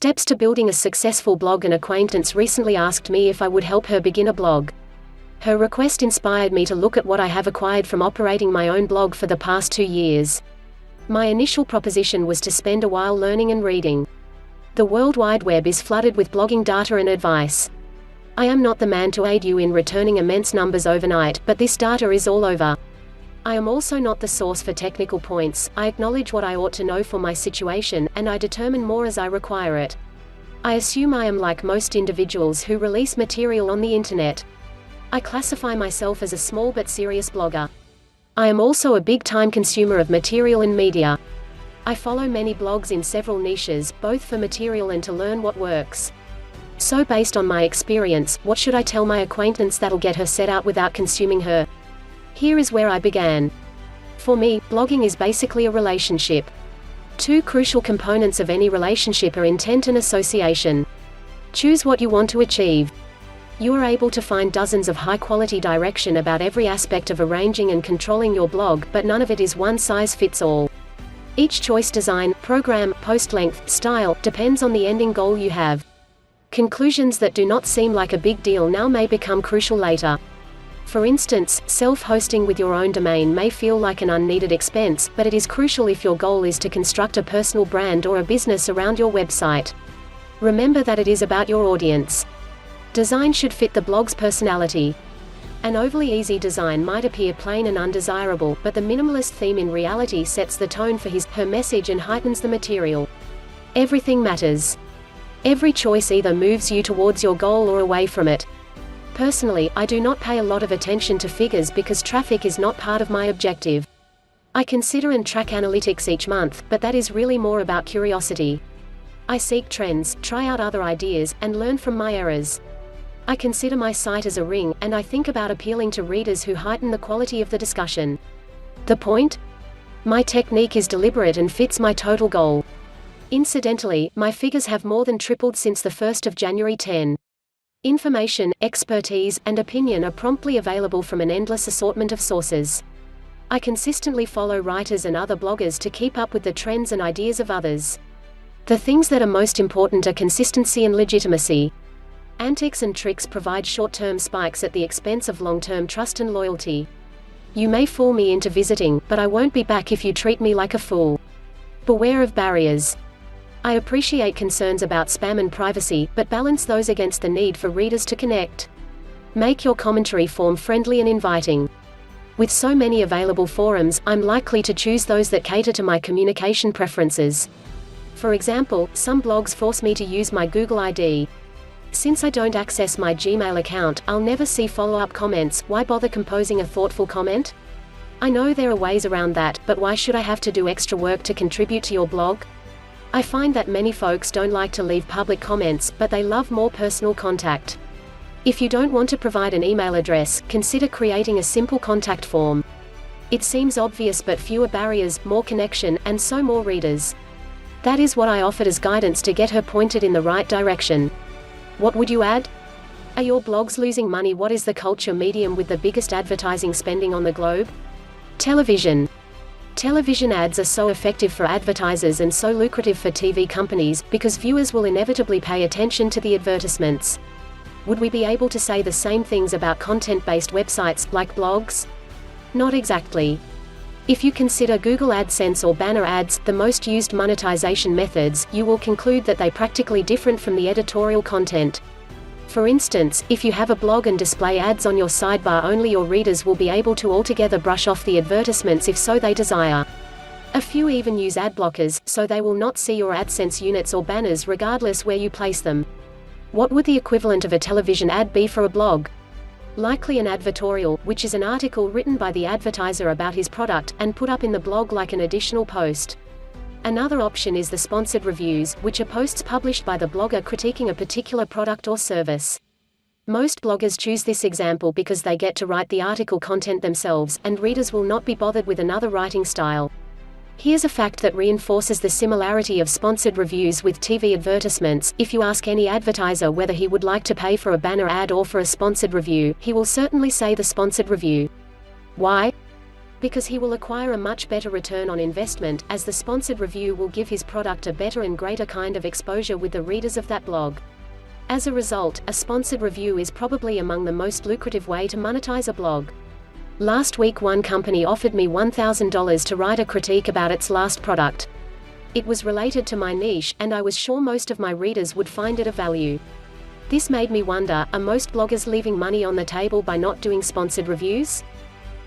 Steps to building a successful blog. An acquaintance recently asked me if I would help her begin a blog. Her request inspired me to look at what I have acquired from operating my own blog for the past 2 years. My initial proposition was to spend a while learning and reading. The World Wide Web is flooded with blogging data and advice. I am not the man to aid you in returning immense numbers overnight, but this data is all over. I am also not the source for technical points. I acknowledge what I ought to know for my situation, and I determine more as I require it. I assume I am like most individuals who release material on the internet. I classify myself as a small but serious blogger. I am also a big-time consumer of material and media. I follow many blogs in several niches, both for material and to learn what works. So based on my experience, what should I tell my acquaintance that'll get her set out without consuming her? Here is where I began. For me, blogging is basically a relationship. Two crucial components of any relationship are intent and association. Choose what you want to achieve. You are able to find dozens of high-quality direction about every aspect of arranging and controlling your blog, but none of it is one size fits all. Each choice, design, program, post length, style, depends on the ending goal you have. Conclusions that do not seem like a big deal now may become crucial later. For instance, self-hosting with your own domain may feel like an unneeded expense, but it is crucial if your goal is to construct a personal brand or a business around your website. Remember that it is about your audience. Design should fit the blog's personality. An overly easy design might appear plain and undesirable, but the minimalist theme in reality sets the tone for her message and heightens the material. Everything matters. Every choice either moves you towards your goal or away from it. Personally, I do not pay a lot of attention to figures because traffic is not part of my objective. I consider and track analytics each month, but that is really more about curiosity. I seek trends, try out other ideas, and learn from my errors. I consider my site as a ring, and I think about appealing to readers who heighten the quality of the discussion. The point? My technique is deliberate and fits my total goal. Incidentally, my figures have more than tripled since the 1st of January 10. Information, expertise, and opinion are promptly available from an endless assortment of sources. I consistently follow writers and other bloggers to keep up with the trends and ideas of others. The things that are most important are consistency and legitimacy. Antics and tricks provide short-term spikes at the expense of long-term trust and loyalty. You may fool me into visiting, but I won't be back if you treat me like a fool. Beware of barriers. I appreciate concerns about spam and privacy, but balance those against the need for readers to connect. Make your commentary form friendly and inviting. With so many available forums, I'm likely to choose those that cater to my communication preferences. For example, some blogs force me to use my Google ID. Since I don't access my Gmail account, I'll never see follow-up comments. Why bother composing a thoughtful comment? I know there are ways around that, but why should I have to do extra work to contribute to your blog? I find that many folks don't like to leave public comments, but they love more personal contact. If you don't want to provide an email address, consider creating a simple contact form. It seems obvious, but fewer barriers, more connection, and so more readers. That is what I offered as guidance to get her pointed in the right direction. What would you add? Are your blogs losing money? What is the culture medium with the biggest advertising spending on the globe? Television. Television ads are so effective for advertisers and so lucrative for TV companies, because viewers will inevitably pay attention to the advertisements. Would we be able to say the same things about content-based websites, like blogs? Not exactly. If you consider Google AdSense or banner ads, the most used monetization methods, you will conclude that they're practically different from the editorial content. For instance, if you have a blog and display ads on your sidebar, only your readers will be able to altogether brush off the advertisements if so they desire. A few even use ad blockers, so they will not see your AdSense units or banners regardless where you place them. What would the equivalent of a television ad be for a blog? Likely an advertorial, which is an article written by the advertiser about his product, and put up in the blog like an additional post. Another option is the sponsored reviews, which are posts published by the blogger critiquing a particular product or service. Most bloggers choose this example because they get to write the article content themselves, and readers will not be bothered with another writing style. Here's a fact that reinforces the similarity of sponsored reviews with TV advertisements. If you ask any advertiser whether he would like to pay for a banner ad or for a sponsored review, he will certainly say the sponsored review. Why? Because he will acquire a much better return on investment, as the sponsored review will give his product a better and greater kind of exposure with the readers of that blog. As a result, a sponsored review is probably among the most lucrative way to monetize a blog. Last week one company offered me $1,000 to write a critique about its last product. It was related to my niche, and I was sure most of my readers would find it of value. This made me wonder, are most bloggers leaving money on the table by not doing sponsored reviews?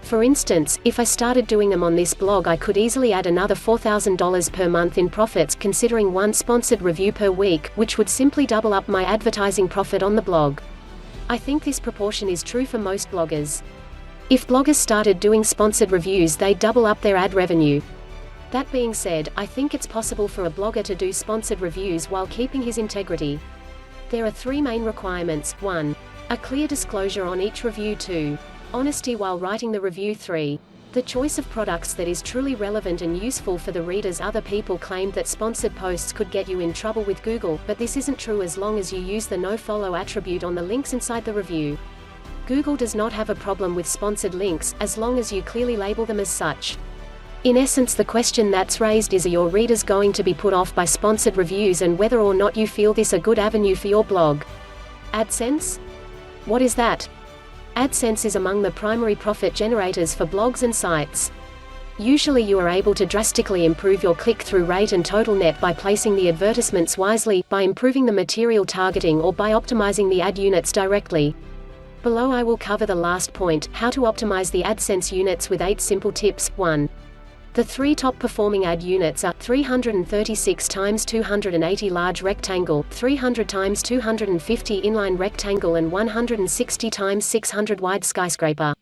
For instance, if I started doing them on this blog, I could easily add another $4,000 per month in profits considering one sponsored review per week, which would simply double up my advertising profit on the blog. I think this proportion is true for most bloggers. If bloggers started doing sponsored reviews, they'd double up their ad revenue. That being said, I think it's possible for a blogger to do sponsored reviews while keeping his integrity. There are 3 main requirements. 1. A clear disclosure on each review. 2. Honesty while writing the review. 3. The choice of products that is truly relevant and useful for the readers. Other people claimed that sponsored posts could get you in trouble with Google, but this isn't true as long as you use the nofollow attribute on the links inside the review. Google does not have a problem with sponsored links, as long as you clearly label them as such. In essence, the question that's raised is, are your readers going to be put off by sponsored reviews, and whether or not you feel this a good avenue for your blog. AdSense? What is that? AdSense is among the primary profit generators for blogs and sites. Usually you are able to drastically improve your click-through rate and total net by placing the advertisements wisely, by improving the material targeting, or by optimizing the ad units directly. Below I will cover the last point, how to optimize the AdSense units with 8 simple tips. 1. The 3 top performing ad units are 336 x 280 large rectangle, 300 x 250 inline rectangle, and 160 x 600 wide skyscraper.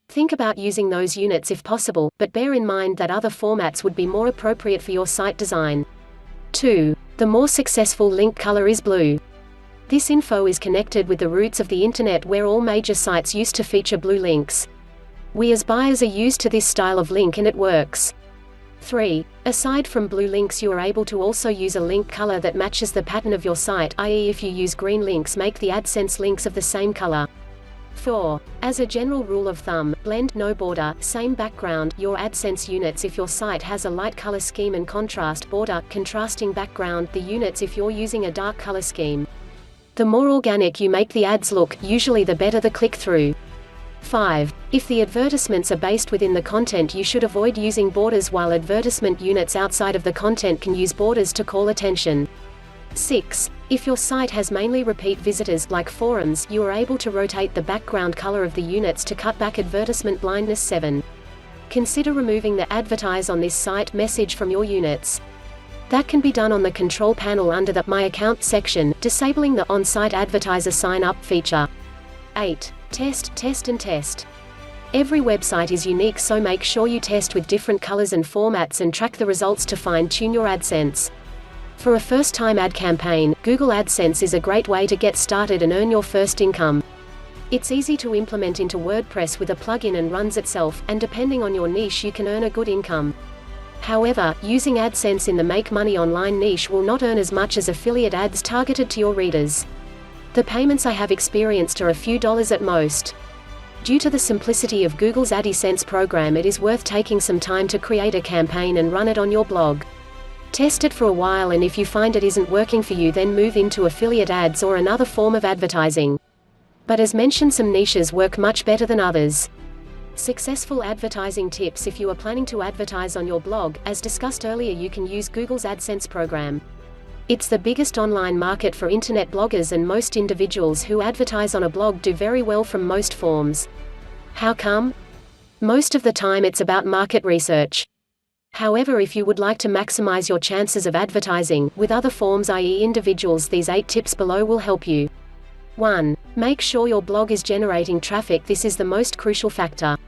Think about using those units if possible, but bear in mind that other formats would be more appropriate for your site design. 2. The more successful link color is blue. This info is connected with the roots of the internet, where all major sites used to feature blue links. We as buyers are used to this style of link, and it works. 3. Aside from blue links, you are able to also use a link color that matches the pattern of your site, i.e. if you use green links, make the AdSense links of the same color. 4. As a general rule of thumb, blend, no border, same background, your AdSense units if your site has a light color scheme, and contrast, border, contrasting background, the units if you're using a dark color scheme. The more organic you make the ads look, usually the better the click-through. 5. If the advertisements are based within the content, you should avoid using borders, while advertisement units outside of the content can use borders to call attention. 6. If your site has mainly repeat visitors, like forums, you are able to rotate the background color of the units to cut back advertisement blindness. 7. Consider removing the "Advertise on this site" message from your units. That can be done on the control panel under the My Account section, disabling the On-Site Advertiser Sign-Up feature. 8. Test, test and test. Every website is unique, so make sure you test with different colors and formats and track the results to fine-tune your AdSense. For a first-time ad campaign, Google AdSense is a great way to get started and earn your first income. It's easy to implement into WordPress with a plugin and runs itself, and depending on your niche you can earn a good income. However, using AdSense in the Make Money Online niche will not earn as much as affiliate ads targeted to your readers. The payments I have experienced are a few dollars at most. Due to the simplicity of Google's AdSense program, it is worth taking some time to create a campaign and run it on your blog. Test it for a while, and if you find it isn't working for you, then move into affiliate ads or another form of advertising. But as mentioned, some niches work much better than others. Successful advertising tips. If you are planning to advertise on your blog, as discussed earlier, you can use Google's AdSense program. It's the biggest online market for internet bloggers, and most individuals who advertise on a blog do very well from most forms. How come? Most of the time it's about market research. However, if you would like to maximize your chances of advertising with other forms, i.e. individuals, these 8 tips below will help you. 1. Make sure your blog is generating traffic. This is the most crucial factor.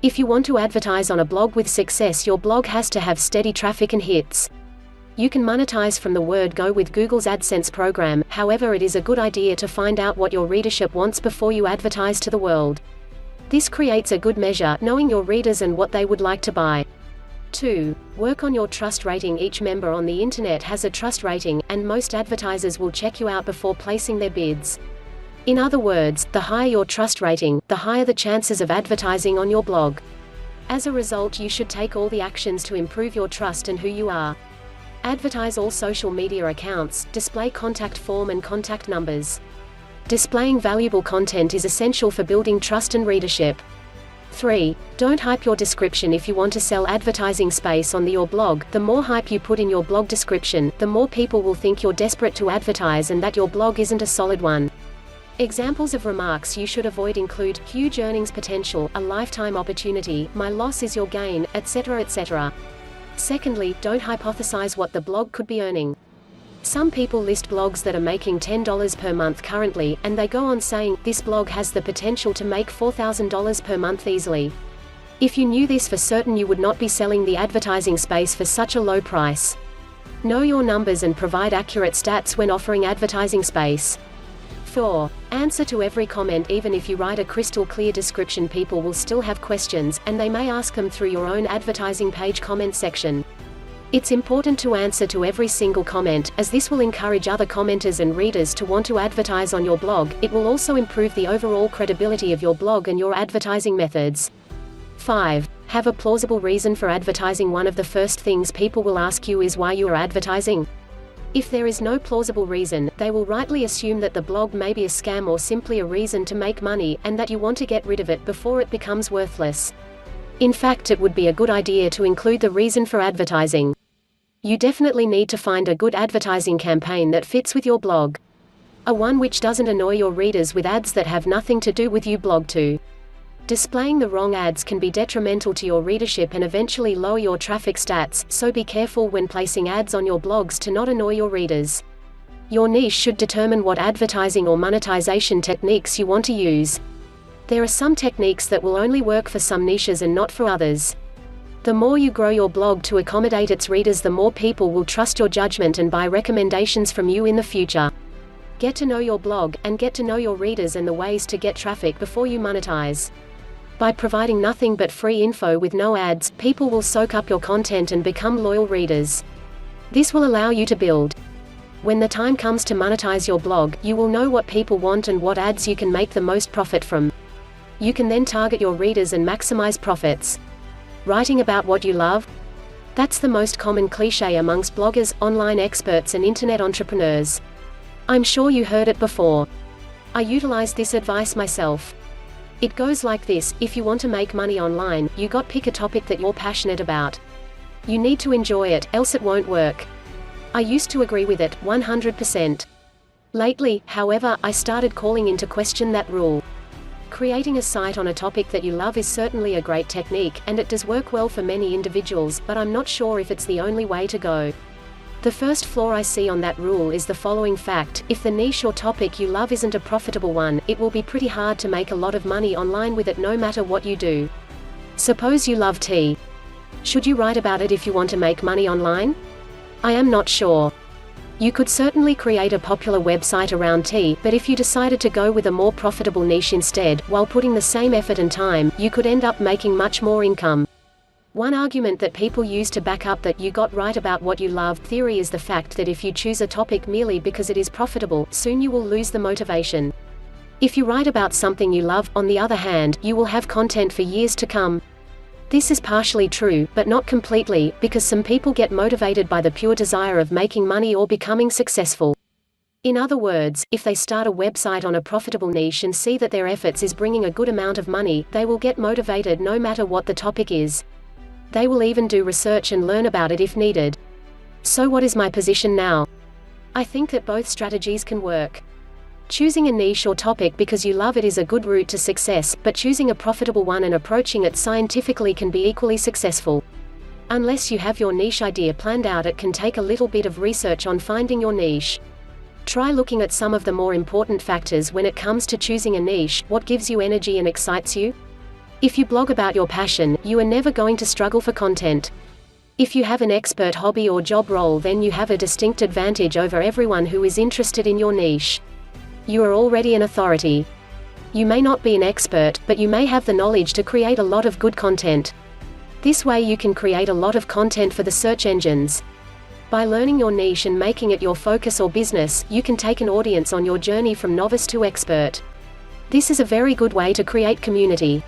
If you want to advertise on a blog with success, your blog has to have steady traffic and hits. You can monetize from the word go with Google's AdSense program, however it is a good idea to find out what your readership wants before you advertise to the world. This creates a good measure, knowing your readers and what they would like to buy. 2. Work on your trust rating. Each member on the internet has a trust rating, and most advertisers will check you out before placing their bids. In other words, the higher your trust rating, the higher the chances of advertising on your blog. As a result, you should take all the actions to improve your trust and who you are. Advertise all social media accounts, display contact form and contact numbers. Displaying valuable content is essential for building trust and readership. 3. Don't hype your description. If you want to sell advertising space on your blog, the more hype you put in your blog description, the more people will think you're desperate to advertise and that your blog isn't a solid one. Examples of remarks you should avoid include, huge earnings potential, a lifetime opportunity, my loss is your gain, etc. etc. Secondly, don't hypothesize what the blog could be earning. Some people list blogs that are making $10 per month currently, and they go on saying, this blog has the potential to make $4,000 per month easily. If you knew this for certain, you would not be selling the advertising space for such a low price. Know your numbers and provide accurate stats when offering advertising space. 4. Answer to every comment. Even if you write a crystal clear description, people will still have questions, and they may ask them through your own advertising page comment section. It's important to answer to every single comment, as this will encourage other commenters and readers to want to advertise on your blog. It will also improve the overall credibility of your blog and your advertising methods. 5. Have a plausible reason for advertising. One of the first things people will ask you is why you are advertising. If there is no plausible reason, they will rightly assume that the blog may be a scam or simply a reason to make money, and that you want to get rid of it before it becomes worthless. In fact, it would be a good idea to include the reason for advertising. You definitely need to find a good advertising campaign that fits with your blog. A one which doesn't annoy your readers with ads that have nothing to do with you blog to. Displaying the wrong ads can be detrimental to your readership and eventually lower your traffic stats, so be careful when placing ads on your blogs to not annoy your readers. Your niche should determine what advertising or monetization techniques you want to use. There are some techniques that will only work for some niches and not for others. The more you grow your blog to accommodate its readers, the more people will trust your judgment and buy recommendations from you in the future. Get to know your blog, and get to know your readers and the ways to get traffic before you monetize. By providing nothing but free info with no ads, people will soak up your content and become loyal readers. This will allow you to build. When the time comes to monetize your blog, you will know what people want and what ads you can make the most profit from. You can then target your readers and maximize profits. Writing about what you love? That's the most common cliché amongst bloggers, online experts and internet entrepreneurs. I'm sure you heard it before. I utilize this advice myself. It goes like this: if you want to make money online, you got pick a topic that you're passionate about. You need to enjoy it, else it won't work. I used to agree with it, 100%. Lately, however, I started calling into question that rule. Creating a site on a topic that you love is certainly a great technique, and it does work well for many individuals, but I'm not sure if it's the only way to go. The first flaw I see on that rule is the following fact: if the niche or topic you love isn't a profitable one, it will be pretty hard to make a lot of money online with it no matter what you do. Suppose you love tea. Should you write about it if you want to make money online? I am not sure. You could certainly create a popular website around tea, but if you decided to go with a more profitable niche instead, while putting the same effort and time, you could end up making much more income. One argument that people use to back up that you got right about what you love theory is the fact that if you choose a topic merely because it is profitable, soon you will lose the motivation. If you write about something you love, on the other hand, you will have content for years to come. This is partially true, but not completely, because some people get motivated by the pure desire of making money or becoming successful. In other words, if they start a website on a profitable niche and see that their efforts is bringing a good amount of money, they will get motivated no matter what the topic is. They will even do research and learn about it if needed. So what is my position now? I think that both strategies can work. Choosing a niche or topic because you love it is a good route to success, but choosing a profitable one and approaching it scientifically can be equally successful. Unless you have your niche idea planned out, it can take a little bit of research on finding your niche. Try looking at some of the more important factors when it comes to choosing a niche. What gives you energy and excites you? If you blog about your passion, you are never going to struggle for content. If you have an expert hobby or job role, then you have a distinct advantage over everyone who is interested in your niche. You are already an authority. You may not be an expert, but you may have the knowledge to create a lot of good content. This way you can create a lot of content for the search engines. By learning your niche and making it your focus or business, you can take an audience on your journey from novice to expert. This is a very good way to create community.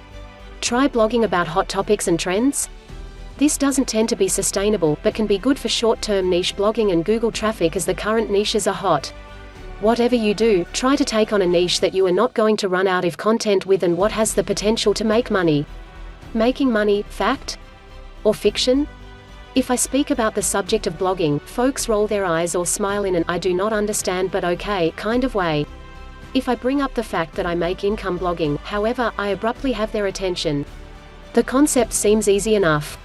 Try blogging about hot topics and trends? This doesn't tend to be sustainable, but can be good for short-term niche blogging and Google traffic as the current niches are hot. Whatever you do, try to take on a niche that you are not going to run out of content with and what has the potential to make money. Making money, fact? Or fiction? If I speak about the subject of blogging, folks roll their eyes or smile in an "I do not understand but okay" kind of way. If I bring up the fact that I make income blogging, however, I abruptly have their attention. The concept seems easy enough.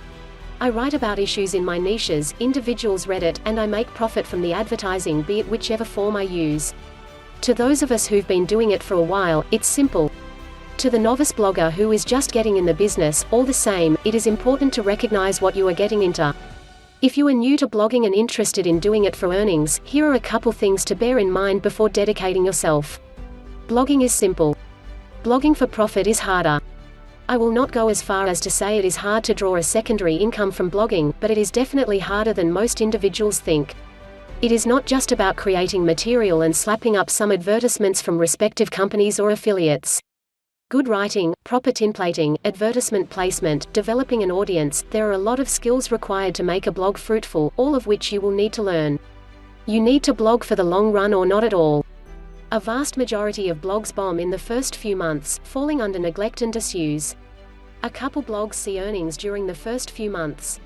I write about issues in my niches, individuals read it, and I make profit from the advertising, be it whichever form I use. To those of us who've been doing it for a while, it's simple. To the novice blogger who is just getting in the business, all the same, it is important to recognize what you are getting into. If you are new to blogging and interested in doing it for earnings, here are a couple things to bear in mind before dedicating yourself. Blogging is simple. Blogging for profit is harder. I will not go as far as to say it is hard to draw a secondary income from blogging, but it is definitely harder than most individuals think. It is not just about creating material and slapping up some advertisements from respective companies or affiliates. Good writing, proper templating, advertisement placement, developing an audience, there are a lot of skills required to make a blog fruitful, all of which you will need to learn. You need to blog for the long run or not at all. A vast majority of blogs bomb in the first few months, falling under neglect and disuse. A couple blogs see earnings during the first few months.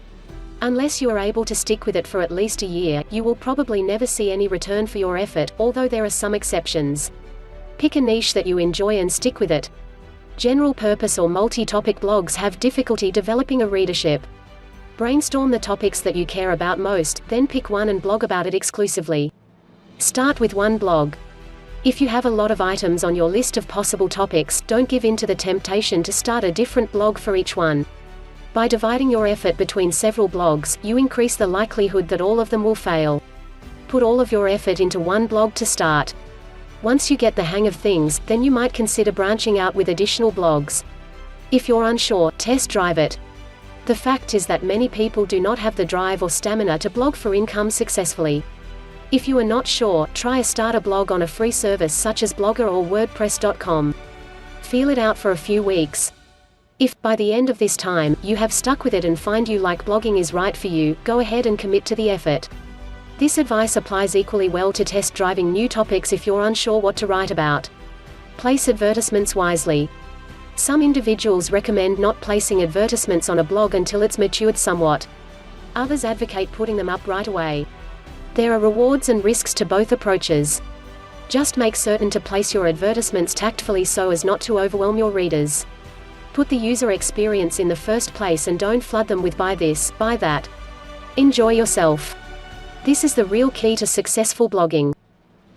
Unless you are able to stick with it for at least a year, you will probably never see any return for your effort, although there are some exceptions. Pick a niche that you enjoy and stick with it. General purpose or multi-topic blogs have difficulty developing a readership. Brainstorm the topics that you care about most, then pick one and blog about it exclusively. Start with one blog. If you have a lot of items on your list of possible topics, don't give in to the temptation to start a different blog for each one. By dividing your effort between several blogs, you increase the likelihood that all of them will fail. Put all of your effort into one blog to start. Once you get the hang of things, then you might consider branching out with additional blogs. If you're unsure, test drive it. The fact is that many people do not have the drive or stamina to blog for income successfully. If you are not sure, try a starter blog on a free service such as Blogger or WordPress.com. Feel it out for a few weeks. If, by the end of this time, you have stuck with it and find you like blogging is right for you, go ahead and commit to the effort. This advice applies equally well to test driving new topics if you're unsure what to write about. Place advertisements wisely. Some individuals recommend not placing advertisements on a blog until it's matured somewhat. Others advocate putting them up right away. There are rewards and risks to both approaches. Just make certain to place your advertisements tactfully so as not to overwhelm your readers. Put the user experience in the first place and don't flood them with buy this, buy that. Enjoy yourself. This is the real key to successful blogging.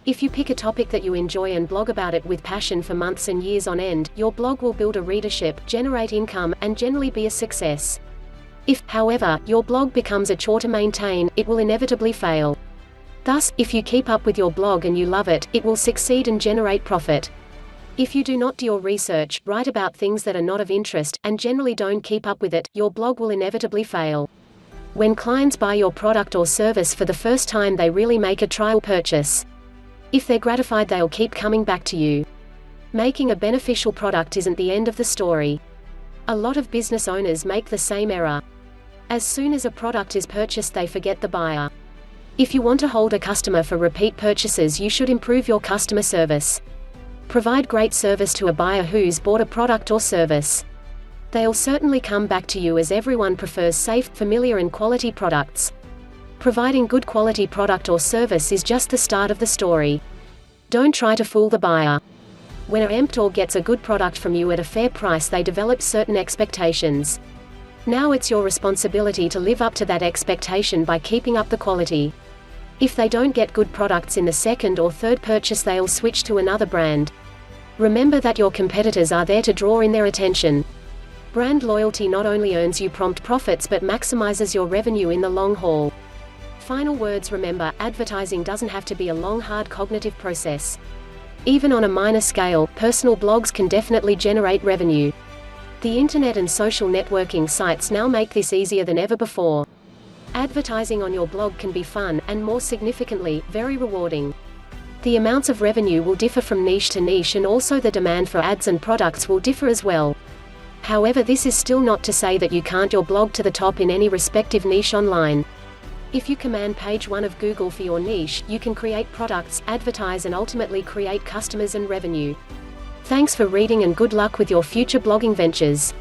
If you pick a topic that you enjoy and blog about it with passion for months and years on end, your blog will build a readership, generate income, and generally be a success. If, however, your blog becomes a chore to maintain, it will inevitably fail. Thus, if you keep up with your blog and you love it, it will succeed and generate profit. If you do not do your research, write about things that are not of interest, and generally don't keep up with it, your blog will inevitably fail. When clients buy your product or service for the first time, they really make a trial purchase. If they're gratified, they'll keep coming back to you. Making a beneficial product isn't the end of the story. A lot of business owners make the same error. As soon as a product is purchased, they forget the buyer. If you want to hold a customer for repeat purchases, you should improve your customer service. Provide great service to a buyer who's bought a product or service. They'll certainly come back to you, as everyone prefers safe, familiar and quality products. Providing good quality product or service is just the start of the story. Don't try to fool the buyer. When an emptor gets a good product from you at a fair price, they develop certain expectations. Now it's your responsibility to live up to that expectation by keeping up the quality. If they don't get good products in the second or third purchase, they'll switch to another brand. Remember that your competitors are there to draw in their attention. Brand loyalty not only earns you prompt profits but maximizes your revenue in the long haul. Final words: remember, advertising doesn't have to be a long, hard cognitive process. Even on a minor scale, personal blogs can definitely generate revenue. The internet and social networking sites now make this easier than ever before. Advertising on your blog can be fun, and more significantly, very rewarding. The amounts of revenue will differ from niche to niche, and also the demand for ads and products will differ as well. However, this is still not to say that you can't your blog to the top in any respective niche online. If you command page 1 of Google for your niche, you can create products, advertise and ultimately create customers and revenue. Thanks for reading and good luck with your future blogging ventures.